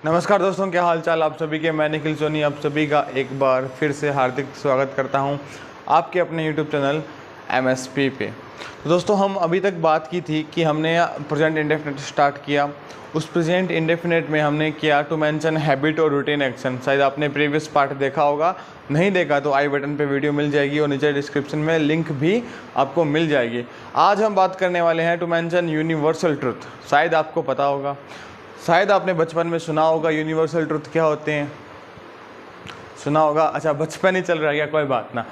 नमस्कार दोस्तों, क्या हाल चाल आप सभी के। मैं निखिल सोनी आप सभी का एक बार फिर से हार्दिक स्वागत करता हूं आपके अपने YouTube चैनल MSP पे। तो दोस्तों, हम अभी तक बात की थी कि हमने प्रेजेंट इंडेफिनिट स्टार्ट किया। उस प्रेजेंट इंडेफिनिट में हमने किया टू मेंशन हैबिट और रूटीन एक्शन। शायद आपने प्रीवियस पार्ट देखा होगा, नहीं देखा तो आई बटन पे वीडियो मिल जाएगी और नीचे डिस्क्रिप्शन में लिंक भी आपको मिल जाएगी। आज हम बात करने वाले हैं टू मेंशन यूनिवर्सल ट्रुथ। शायद आपको पता होगा, शायद आपने बचपन में सुना होगा यूनिवर्सल ट्रुथ क्या होते हैं, सुना होगा। अच्छा, बचपन ही चल रहा है क्या, कोई बात ना,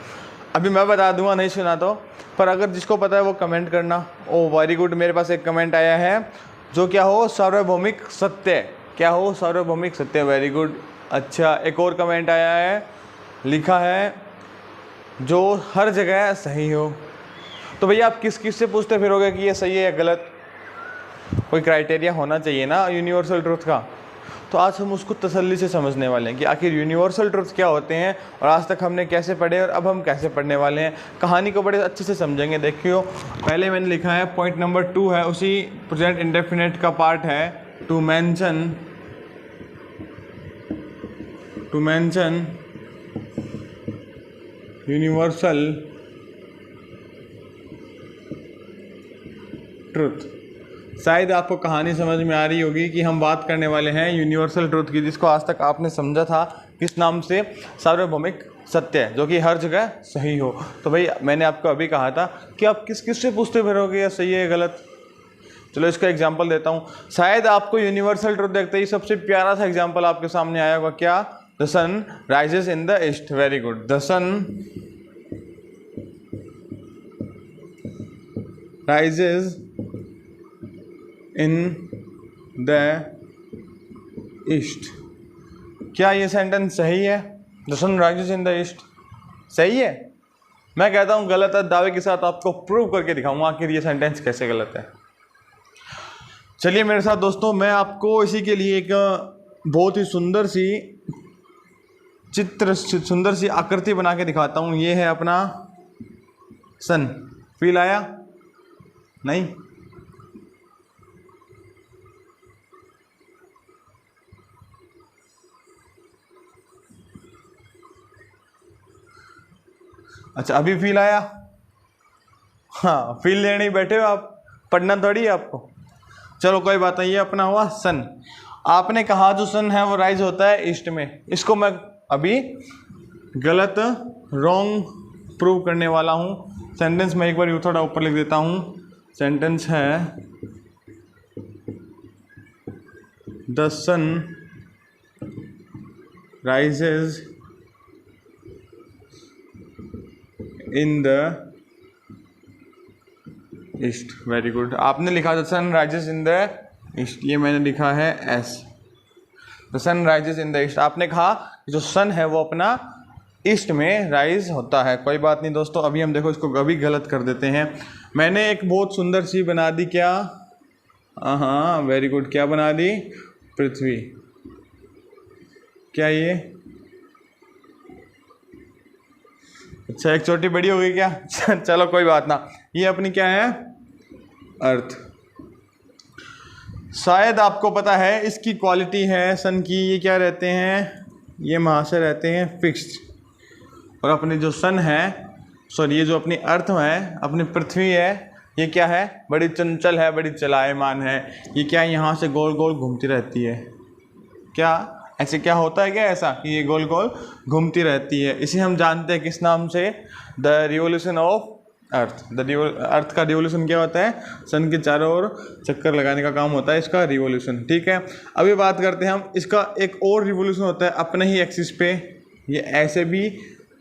अभी मैं बता दूंगा, नहीं सुना तो। पर अगर जिसको पता है वो कमेंट करना। ओ वेरी गुड, मेरे पास एक कमेंट आया है जो क्या हो सार्वभौमिक सत्य, क्या हो सार्वभौमिक सत्य, वेरी गुड। अच्छा, एक और कमेंट आया है, लिखा है जो हर जगह सही हो। तो भैया आप किस किस से पूछते फिरोगे कि ये सही है या गलत, कोई क्राइटेरिया होना चाहिए ना यूनिवर्सल ट्रुथ का। तो आज हम उसको तसल्ली से समझने वाले हैं कि आखिर यूनिवर्सल ट्रुथ क्या होते हैं और आज तक हमने कैसे पढ़े और अब हम कैसे पढ़ने वाले हैं। कहानी को बड़े अच्छे से समझेंगे। देखियो, पहले मैंने लिखा है पॉइंट नंबर 2 है, उसी प्रेजेंट इंडेफिनिट का पार्ट है टू मेंशन यूनिवर्सल ट्रुथ। शायद आपको कहानी समझ में आ रही होगी कि हम बात करने वाले हैं यूनिवर्सल ट्रुथ की, जिसको आज तक आपने समझा था किस नाम से, सार्वभौमिक सत्य, जो कि हर जगह सही हो। तो भाई मैंने आपको अभी कहा था कि आप किस किस से पूछते फिरोगे या सही है या गलत। चलो इसका एग्जाम्पल देता हूँ। शायद आपको यूनिवर्सल ट्रुथ देखते ही सबसे प्यारा सा एग्जाम्पल आपके सामने आया होगा, क्या, the sun rises in the east. Very good, the sun rises in the east. क्या ये सेंटेंस सही है? The sun rises in the east सही है? मैं कहता हूं गलत है, दावे के साथ आपको प्रूव करके दिखाऊंगा आखिर ये सेंटेंस कैसे गलत है। चलिए मेरे साथ दोस्तों, मैं आपको इसी के लिए एक बहुत ही सुंदर सी आकृति बना के दिखाता हूं। ये है अपना सन। फील आया? नहीं? अच्छा, अभी फील आया? हाँ, फील लेने ही बैठे हो आप, पढ़ना थोड़ी है आपको। चलो कोई बात नहीं, ये अपना हुआ सन। आपने कहा जो सन है वो राइज होता है ईस्ट में। इसको मैं अभी गलत, रॉन्ग प्रूव करने वाला हूँ। सेंटेंस में एक बार थोड़ा ऊपर लिख देता हूँ। सेंटेंस है the sun rises in the east. Very good, आपने लिखा the sun rises in the east, ये मैंने लिखा है S. The sun rises in the east. आपने कहा जो सन है वो अपना ईस्ट में राइज होता है। कोई बात नहीं दोस्तों, अभी हम देखो इसको अभी गलत कर देते हैं। मैंने एक बहुत सुंदर सी बना दी, क्या, हाँ वेरी गुड, क्या बना दी, पृथ्वी। क्या ये, अच्छा एक छोटी बड़ी हो गई क्या? चलो कोई बात ना, ये अपनी क्या है, अर्थ। शायद आपको पता है इसकी क्वालिटी है सन की, ये क्या रहते हैं, ये महाशय रहते हैं फिक्स्ड। और अपनी जो सन है, सॉरी ये जो अपनी अर्थ है, अपनी पृथ्वी है, ये क्या है, बड़ी चंचल है, बड़ी चलायमान है। ये क्या है, यहाँ से गोल गोल घूमती रहती है। क्या ऐसे क्या होता है क्या ऐसा कि ये गोल गोल घूमती रहती है? इसे हम जानते हैं किस नाम से, द रिवोल्यूशन ऑफ अर्थ। अर्थ का रिवोल्यूशन क्या होता है, सन के चारों ओर चक्कर लगाने का काम होता है इसका रिवोल्यूशन। ठीक है, अभी बात करते हैं हम, इसका एक और रिवोल्यूशन होता है अपने ही एक्सिस पे, ये ऐसे भी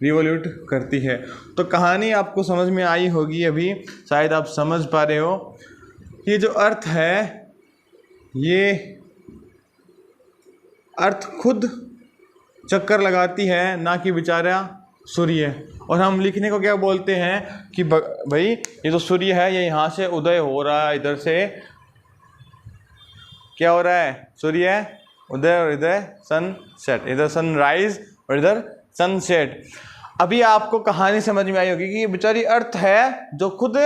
रिवोल्यूट करती है। तो कहानी आपको समझ में आई होगी अभी, शायद आप समझ पा रहे हो। ये जो अर्थ है, ये अर्थ खुद चक्कर लगाती है, ना कि बेचारा सूर्य। और हम लिखने को क्या बोलते हैं कि भाई ये जो सूर्य है ये यहाँ से उदय हो रहा है, इधर से क्या हो रहा है, सूर्य उदय और इधर सनसेट, इधर सनराइज और इधर सनसेट। अभी आपको कहानी समझ में आई होगी कि ये बेचारी अर्थ है जो खुद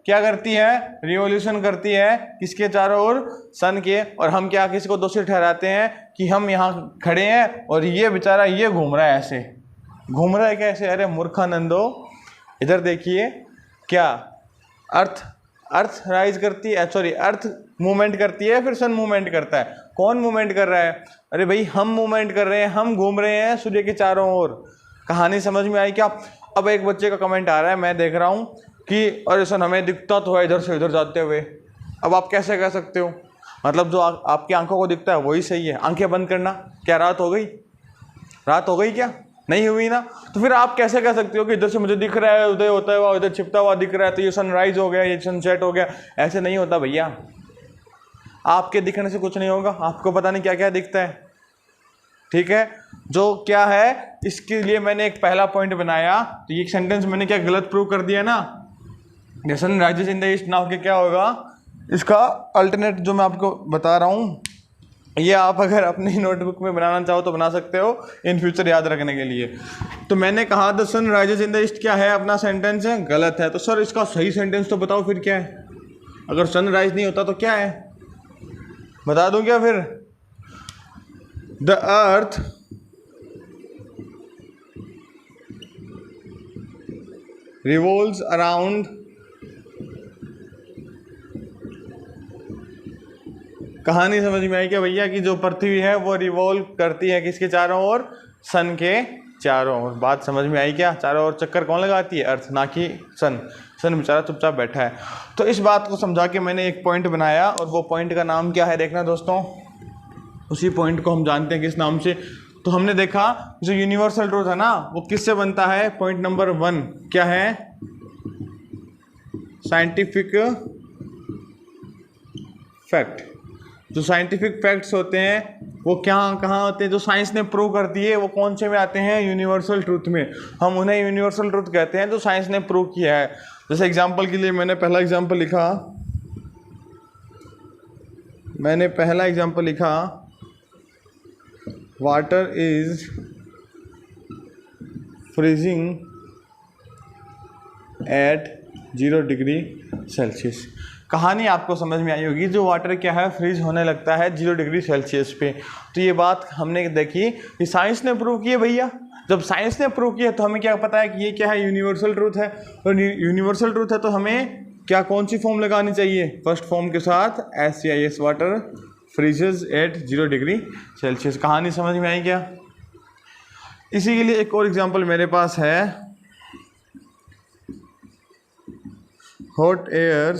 क्या करती है, रिवॉल्यूशन करती है किसके चारों ओर, सन के। और हम क्या किसी को दोषी ठहराते हैं कि हम यहाँ खड़े हैं और ये बेचारा ये घूम रहा है, ऐसे घूम रहा है कैसे। अरे मूर्खानंदो, इधर देखिए, क्या अर्थ राइज करती है, सॉरी अर्थ मूवमेंट करती है, फिर सन मूवमेंट करता है। कौन मूवमेंट कर रहा है? अरे भाई हम मूवमेंट कर रहे हैं, हम घूम रहे हैं सूर्य के चारों ओर। कहानी समझ में आई क्या? अब एक बच्चे का कमेंट आ रहा है, मैं देख रहा हूँ कि अरे सन हमें दिखता तो है इधर से उधर जाते हुए। अब आप कैसे कह सकते हो? मतलब जो आपकी आंखों को दिखता है वही सही है। आंखें बंद करना, क्या रात हो गई? रात हो गई क्या? नहीं हुई ना। तो फिर आप कैसे कह सकते हो कि इधर से मुझे दिख रहा है, उदय होता हुआ इधर छिपता हुआ दिख रहा है तो ये सनराइज हो गया, ये सनसेट हो गया? ऐसे नहीं होता भैया। आपके दिखने से कुछ नहीं होगा, आपको पता नहीं क्या क्या दिखता है। ठीक है, जो क्या है इसके लिए मैंने एक पहला पॉइंट बनाया, तो ये सेंटेंस मैंने क्या गलत प्रूव कर दिया ना। Sun rises in the east now के क्या होगा, इसका अल्टरनेट जो मैं आपको बता रहा हूँ, ये आप अगर अपनी नोटबुक में बनाना चाहो तो बना सकते हो इन फ्यूचर याद रखने के लिए। तो मैंने कहा the sun rises in the east क्या है, अपना सेंटेंस है, गलत है। तो सर इसका सही सेंटेंस तो बताओ फिर क्या है? अगर सन राइज नहीं होता तो क्या है, बता दूं क्या फिर? द अर्थ revolves around, कहानी समझ में आई क्या भैया, कि जो पृथ्वी है वो रिवॉल्व करती है किसके चारों ओर, सन के चारों ओर। बात समझ में आई क्या? चारों ओर चक्कर कौन लगाती है? अर्थ, ना कि सन। सन बेचारा चुपचाप बैठा है। तो इस बात को समझा के मैंने एक पॉइंट बनाया, और वो पॉइंट का नाम क्या है देखना दोस्तों। उसी पॉइंट को हम जानते हैं किस नाम से। तो हमने देखा जो यूनिवर्सल ट्रूथ है ना, वो किससे बनता है? पॉइंट नंबर 1 क्या है? Scientific fact. जो साइंटिफिक फैक्ट्स होते हैं वो कहाँ होते हैं? जो साइंस ने प्रूव कर दिए वो कौन से में आते हैं? यूनिवर्सल ट्रूथ में। हम उन्हें यूनिवर्सल ट्रूथ कहते हैं जो साइंस ने प्रूव किया है। जैसे एग्जांपल के लिए मैंने पहला एग्जांपल लिखा, water is freezing at 0 degree Celsius. कहानी आपको समझ में आई होगी, जो वाटर क्या है, फ्रीज होने लगता है 0 डिग्री सेल्सियस पे। तो ये बात हमने देखी कि साइंस ने प्रूव की है भैया। जब साइंस ने प्रूव किया तो हमें क्या पता है कि ये क्या है? यूनिवर्सल ट्रूथ है। और यूनिवर्सल ट्रूथ है तो हमें क्या, कौन सी फॉर्म लगानी चाहिए? फर्स्ट फॉर्म के साथ SCIS, water freezes at 0 degree Celsius. कहानी समझ में आई क्या? इसी के लिए एक और एग्जांपल मेरे पास है, हॉट एयर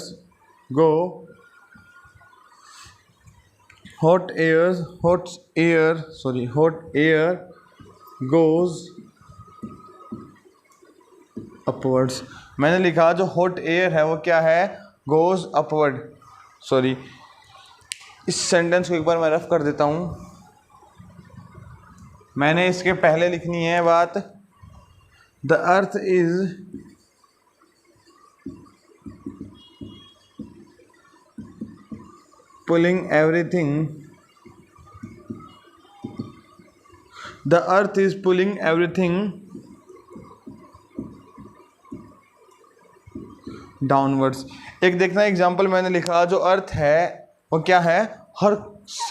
गोज अपवर्ड्स। मैंने लिखा जो हॉट एयर है वो क्या है? Goes upward. सॉरी, इस सेंटेंस को एक बार मैं रफ कर देता हूँ। मैंने इसके पहले लिखनी है बात, the earth is pulling everything, the earth is pulling everything downwards। एक देखना एग्जांपल मैंने लिखा, जो अर्थ है वो क्या है?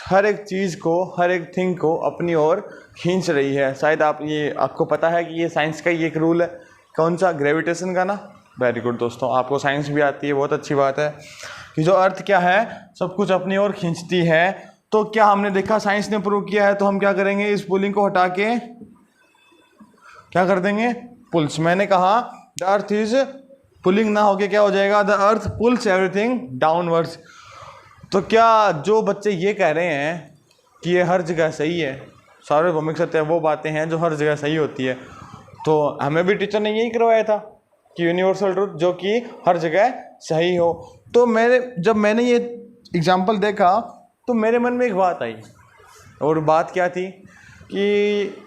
हर एक चीज़ को, हर एक थिंग को अपनी ओर खींच रही है। शायद आपको पता है कि ये साइंस का ही एक रूल है। कौन सा? ग्रेविटेशन का ना। वेरी गुड दोस्तों, आपको साइंस भी आती है, बहुत अच्छी बात है। कि जो अर्थ क्या है, सब कुछ अपनी ओर खींचती है। तो क्या हमने देखा, साइंस ने प्रूव किया है, तो हम क्या करेंगे? इस पुलिंग को हटा के क्या कर देंगे? पुल्स। मैंने कहा द अर्थ इज पुलिंग ना होके क्या हो जाएगा? The earth pulls everything downwards. तो क्या जो बच्चे ये कह रहे हैं कि ये हर जगह सही है, सार्वभौमिक सत्य, वो बातें हैं जो हर जगह सही होती है, तो हमें भी टीचर ने यही करवाया था कि यूनिवर्सल ट्रूथ जो कि हर जगह सही हो। तो जब मैंने ये एग्जाम्पल देखा तो मेरे मन में एक बात आई, और बात क्या थी कि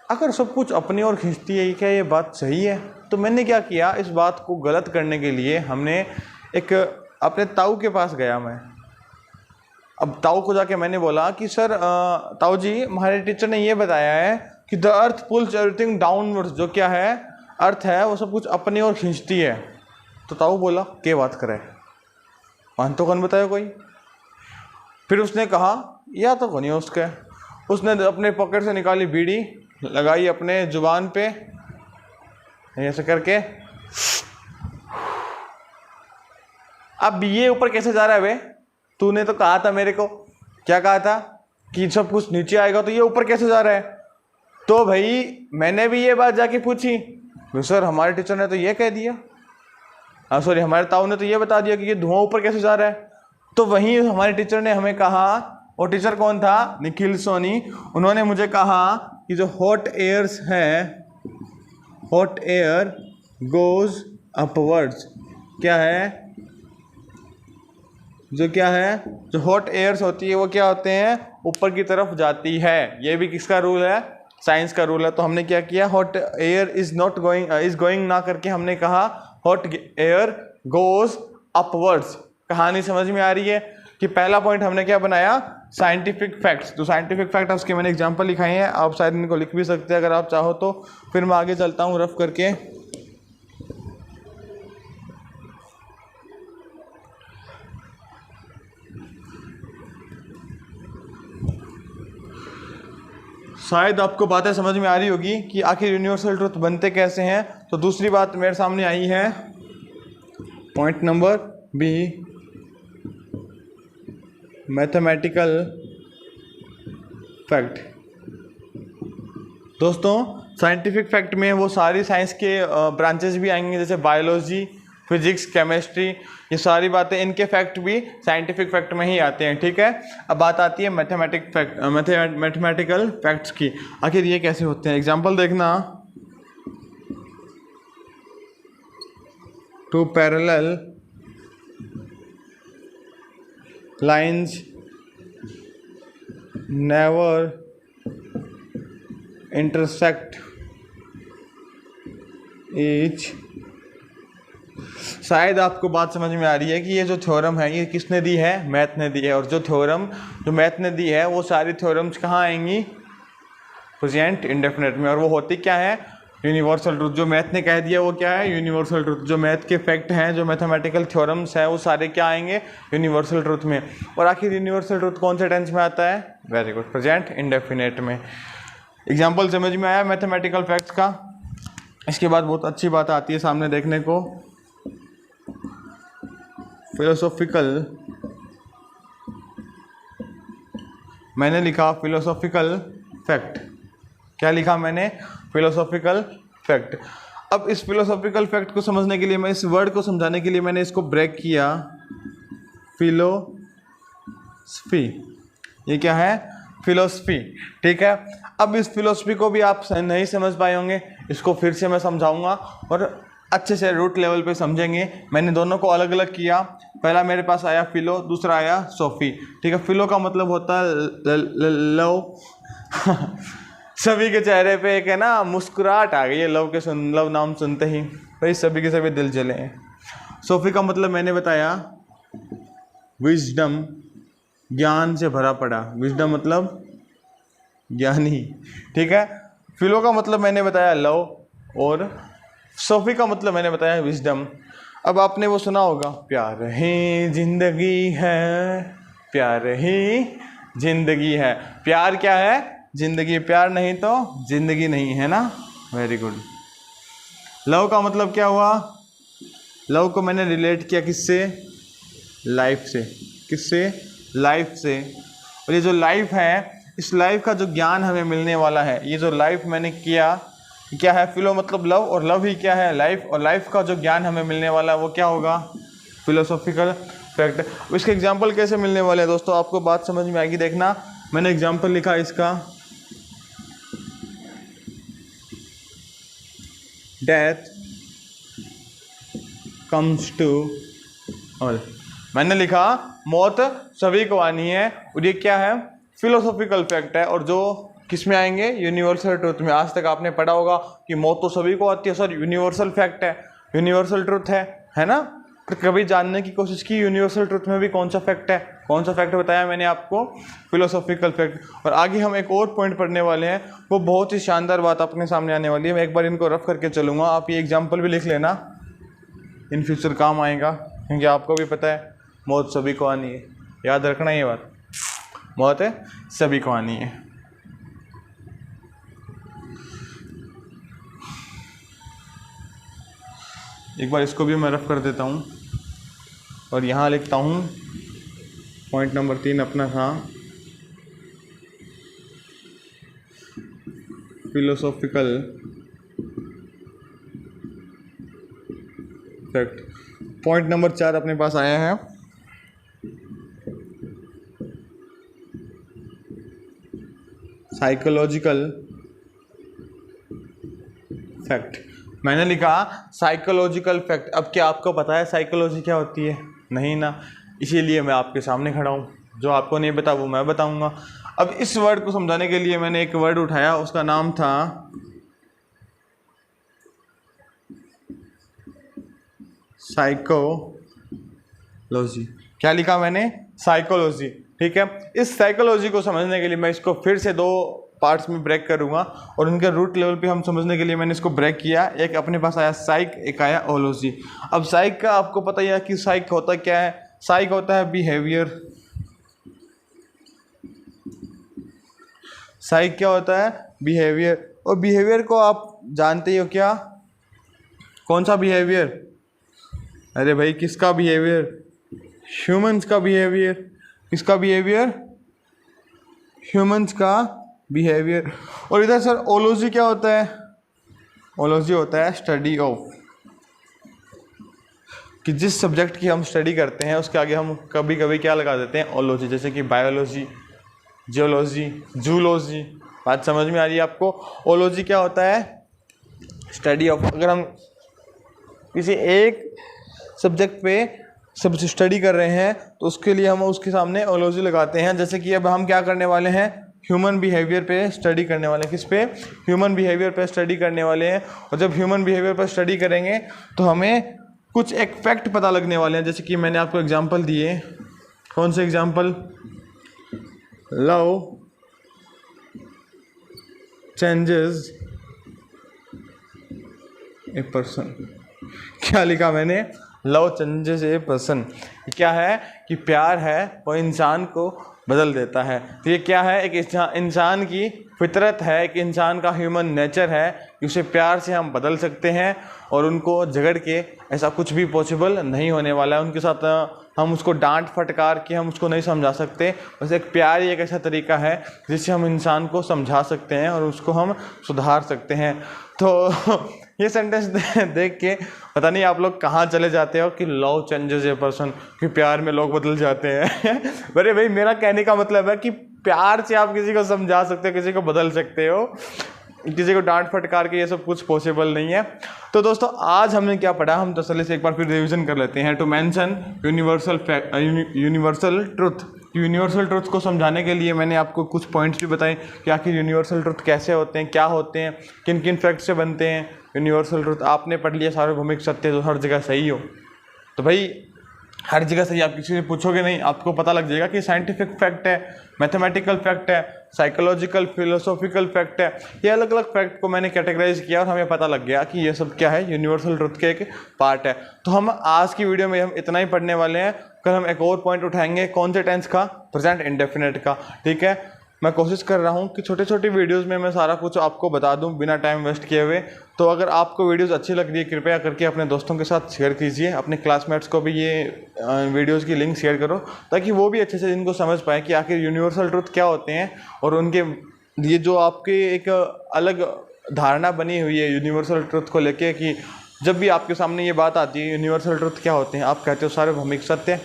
अगर सब कुछ अपनी ओर खींचती है, क्या ये बात सही है? तो मैंने क्या किया, इस बात को गलत करने के लिए हमने एक अपने ताऊ के पास गया मैं। अब ताऊ को जाके मैंने बोला कि सर ताऊ जी, हमारे टीचर ने ये बताया है कि the earth pulls everything downwards. जो क्या है, अर्थ है वो सब कुछ अपनी ओर खींचती है। तो ताऊ बोला के बात करे, मान तो कौन बताया कोई। फिर उसने कहा या तो कौन उसके। उसने अपने पॉकेट से निकाली बीड़ी, लगाई अपने जुबान पे ऐसे करके। अब ये ऊपर कैसे जा रहा है बे? तूने तो कहा था मेरे को, क्या कहा था कि सब कुछ नीचे आएगा, तो ये ऊपर कैसे जा रहा है? तो भाई मैंने भी ये बात जाके पूछी, सर हमारे टीचर ने तो ये कह दिया, हाँ सॉरी हमारे ताऊ ने तो ये बता दिया कि ये धुआं ऊपर कैसे जा रहा है। तो वहीं हमारे टीचर ने हमें कहा, और टीचर कौन था? निखिल सोनी। उन्होंने मुझे कहा कि जो हॉट एयर्स है, हॉट एयर गोज अपवर्ड्स। क्या है? जो क्या है, जो हॉट एयर्स होती है वो क्या होते हैं? ऊपर की तरफ जाती है। ये भी किसका रूल है? साइंस का रूल है। तो हमने क्या किया, हॉट एयर इज गोइंग ना करके हमने कहा हॉट एयर गोज अपवर्ड्स। कहानी समझ में आ रही है कि पहला पॉइंट हमने क्या बनाया? Scientific facts. तो साइंटिफिक फैक्ट उसके मैंने एग्जांपल लिखाए हैं, आप शायद इनको लिख भी सकते हैं अगर आप चाहो तो। फिर मैं आगे चलता हूँ रफ करके। शायद आपको बातें समझ में आ रही होगी कि आखिर यूनिवर्सल ट्रुथ बनते कैसे हैं। तो दूसरी बात मेरे सामने आई है, point number B, mathematical fact. दोस्तों साइंटिफिक फैक्ट में वो सारी साइंस के ब्रांचेस भी आएंगे, जैसे बायोलॉजी, फिजिक्स, केमिस्ट्री, ये सारी बातें, इनके फैक्ट भी साइंटिफिक फैक्ट में ही आते हैं। ठीक है, अब बात आती है मैथमेटिकल फैक्ट्स की। आखिर ये कैसे होते हैं? एग्जांपल देखना, two parallel lines never intersect each. शायद आपको बात समझ में आ रही है कि ये जो थ्योरम है ये किसने दी है? मैथ ने दी है। और जो थ्योरम जो मैथ ने दी है वो सारी थ्योरम्स कहाँ आएंगी? प्रेजेंट इंडेफिनेट में। और वो होती क्या है? Universal truth. जो मैथ ने कह दिया वो क्या है? Universal truth. जो मैथ के फैक्ट हैं, जो मैथमेटिकल थ्योरम्स है, वो सारे क्या आएंगे? यूनिवर्सल ट्रुथ में। और आखिर यूनिवर्सल ट्रुथ कौन से टेंस में आता है? वेरी गुड, प्रेजेंट इंडेफिनेट में। एग्जाम्पल समझ में आया मैथमेटिकल फैक्ट्स का? इसके बाद बहुत अच्छी बात आती है सामने देखने को, फिलोसॉफिकल। मैंने लिखा फिलोसॉफिकल फैक्ट। क्या लिखा मैंने? Philosophical fact. अब इस फिलोसॉफिकल फैक्ट को समझने के लिए, मैं इस वर्ड को समझाने के लिए मैंने इसको ब्रेक किया, फिलोसफी। ये क्या है? फिलोसफी। ठीक है, अब इस फिलोसफी को भी आप नहीं समझ पाए होंगे, इसको फिर से मैं समझाऊंगा और अच्छे से रूट लेवल पे समझेंगे। मैंने दोनों को अलग अलग किया। पहला मेरे पास आया फिलो, दूसरा आया सोफी। ठीक है, फिलो का मतलब होता है लव। सभी के चेहरे पे एक है ना मुस्कुराहट आ गई है लव के लव नाम सुनते ही, भाई सभी के सभी दिल जले हैं। सोफी का मतलब मैंने बताया विजडम, ज्ञान से भरा पड़ा। विजडम मतलब ज्ञानी। ठीक है, फिलो का मतलब मैंने बताया लव, और सोफी का मतलब मैंने बताया विजडम। अब आपने वो सुना होगा, प्यार ही जिंदगी है, प्यार ही जिंदगी है। प्यार क्या है? जिंदगी। प्यार नहीं तो जिंदगी नहीं, है ना? Very good. लव का मतलब क्या हुआ? लव को मैंने रिलेट किया किससे? लाइफ से। किससे? लाइफ से। और ये जो लाइफ है, इस लाइफ का जो ज्ञान हमें मिलने वाला है, ये जो लाइफ मैंने किया, क्या है? फिलो मतलब लव, और लव ही क्या है? लाइफ। और लाइफ का जो ज्ञान हमें मिलने वाला है वो क्या होगा? Philosophical fact. इसके एग्जाम्पल कैसे मिलने वाले हैं दोस्तों, आपको बात समझ में आएगी। देखना, मैंने एग्जाम्पल लिखा इसका, डेथ कम्स टू ऑल। मैंने लिखा मौत सभी को आनी है, और ये क्या है? फिलोसॉफिकल फैक्ट है। और जो किस में आएंगे? यूनिवर्सल ट्रुथ में। आज तक आपने पढ़ा होगा कि मौत तो सभी को आती है, सर यूनिवर्सल फैक्ट है, यूनिवर्सल ट्रुथ है ना? तो कभी जानने की कोशिश की यूनिवर्सल ट्रुथ में भी कौन सा फैक्ट है? कौन सा फैक्ट बताया मैंने आपको? Philosophical fact. और आगे हम एक और पॉइंट पढ़ने वाले हैं, वो बहुत ही शानदार बात अपने सामने आने वाली है। मैं एक बार इनको रफ करके चलूँगा, आप ये एग्जाम्पल भी लिख लेना। इन फ्यूचर काम आएगा, क्योंकि आपको भी पता है मौत सभी को आनी है। याद रखना ये बात, मौत है सभी को आनी है। एक बार इसको भी मैं रफ कर देता हूँ और यहाँ लिखता हूँ पॉइंट नंबर 3 अपना था फिलोसॉफिकल फैक्ट। पॉइंट नंबर 4 अपने पास आया है साइकोलॉजिकल फैक्ट। मैंने लिखा साइकोलॉजिकल फैक्ट। अब क्या आपको पता है साइकोलॉजी क्या होती है? नहीं ना, इसीलिए मैं आपके सामने खड़ा हूँ। जो आपको नहीं पता वो मैं बताऊँगा। अब इस वर्ड को समझाने के लिए मैंने एक वर्ड उठाया, उसका नाम था साइकोलॉजी। क्या लिखा मैंने? साइकोलॉजी। ठीक है, इस साइकोलॉजी को समझने के लिए मैं इसको फिर से 2 पार्ट्स में ब्रेक करूंगा और उनके रूट लेवल पे हम समझने के लिए मैंने इसको ब्रेक किया। एक अपने पास आया साइक, एक आया ओलॉजी। अब साइक का आपको पता ही है कि साइक होता क्या है। साइक होता है बिहेवियर। साइक क्या होता है? बिहेवियर। और बिहेवियर को आप जानते ही हो क्या? कौन सा बिहेवियर? अरे भाई किसका बिहेवियर? ह्यूमंस का बिहेवियर। किसका बिहेवियर? ह्यूमंस का बिहेवियर। और इधर सर ओलॉजी क्या होता है? ओलॉजी होता है स्टडी ऑफ, कि जिस सब्जेक्ट की हम स्टडी करते हैं उसके आगे हम कभी कभी क्या लगा देते हैं? ओलॉजी। जैसे कि बायोलॉजी, जियोलॉजी, जूलॉजी। बात समझ में आ रही है आपको? ओलॉजी क्या होता है? Study of. अगर हम किसी एक सब्जेक्ट पे सब स्टडी कर रहे हैं तो उसके लिए हम उसके सामने ओलॉजी लगाते हैं। जैसे कि अब हम क्या करने वाले हैं? ह्यूमन बिहेवियर पे स्टडी करने वाले हैं। किस पे? ह्यूमन बिहेवियर पे स्टडी करने वाले हैं। और जब ह्यूमन बिहेवियर पर स्टडी करेंगे तो हमें कुछ एक फैक्ट पता लगने वाले हैं। जैसे कि मैंने आपको एग्जांपल दिए। कौन से example? Love changes a person. क्या लिखा मैंने? Love changes a person. क्या है कि प्यार है वो इंसान को बदल देता है। तो ये क्या है? एक इंसान की फितरत है, एक इंसान का ह्यूमन नेचर है कि उसे प्यार से हम बदल सकते हैं और उनको झगड़ के ऐसा कुछ भी पॉसिबल नहीं होने वाला है। उनके साथ हम उसको डांट फटकार के हम उसको नहीं समझा सकते। बस एक प्यार ही एक ऐसा तरीका है जिससे हम इंसान को समझा सकते हैं और उसको हम सुधार सकते हैं। तो ये सेंटेंस देख के पता नहीं आप लोग कहाँ चले जाते हो कि लव चेंजेस ए पर्सन, कि प्यार में लोग बदल जाते हैं। अरे भाई मेरा कहने का मतलब है कि प्यार से आप किसी को समझा सकते हो, किसी को बदल सकते हो, किसी को डांट फटकार के ये सब कुछ पॉसिबल नहीं है। तो दोस्तों आज हमने क्या पढ़ा, हम तसल्ली से एक बार फिर रिवीजन कर लेते हैं। To mention universal truth. Universal truth को समझाने के लिए मैंने आपको कुछ पॉइंट्स भी बताए कि आखिर यूनिवर्सल ट्रुथ कैसे होते हैं, क्या होते हैं, किन किन फैक्ट से बनते हैं। यूनिवर्सल ट्रुथ आपने पढ़ लिया सार्वभौमिक सत्य जो हर जगह सही हो। तो भाई हर जगह सही आप किसी से पूछोगे नहीं, आपको पता लग जाएगा कि साइंटिफिक फैक्ट है, मैथमेटिकल फैक्ट है, साइकोलॉजिकल फिलोसॉफिकल फैक्ट है। ये अलग अलग फैक्ट को मैंने कैटेगराइज किया और हमें पता लग गया कि ये सब क्या है, यूनिवर्सल ट्रुथ के एक पार्ट है। तो हम आज की वीडियो में हम इतना ही पढ़ने वाले हैं। कल हम एक और पॉइंट उठाएंगे, कौन से टेंस का? प्रेजेंट इंडेफिनिट का। ठीक है, मैं कोशिश कर रहा हूँ कि छोटे छोटे वीडियोस में मैं सारा कुछ आपको बता दूँ बिना टाइम वेस्ट किए हुए। तो अगर आपको वीडियोस अच्छी लग रही है कृपया करके अपने दोस्तों के साथ शेयर कीजिए, अपने क्लासमेट्स को भी ये वीडियोस की लिंक शेयर करो ताकि वो भी अच्छे से इनको समझ पाए कि आखिर यूनिवर्सल ट्रुथ क्या होते हैं। और उनके ये जो आपके एक अलग धारणा बनी हुई है यूनिवर्सल ट्रुथ को लेके कि जब भी आपके सामने ये बात आती है यूनिवर्सल ट्रुथ क्या होते हैं, आप कहते हो सार्वभौमिक सत्य।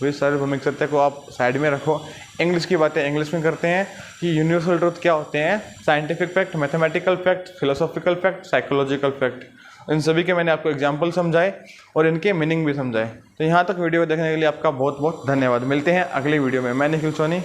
वही सार्वभौमिक सत्य को आप साइड में रखो, इंग्लिश की बातें इंग्लिश में करते हैं कि यूनिवर्सल ट्रुथ क्या होते हैं। Scientific fact, mathematical fact, philosophical fact, psychological fact. इन सभी के मैंने आपको एग्जाम्पल समझाए और इनके मीनिंग भी समझाए। तो यहाँ तक वीडियो देखने के लिए आपका बहुत बहुत धन्यवाद। मिलते हैं अगली वीडियो में। मैं निखिल सोनी।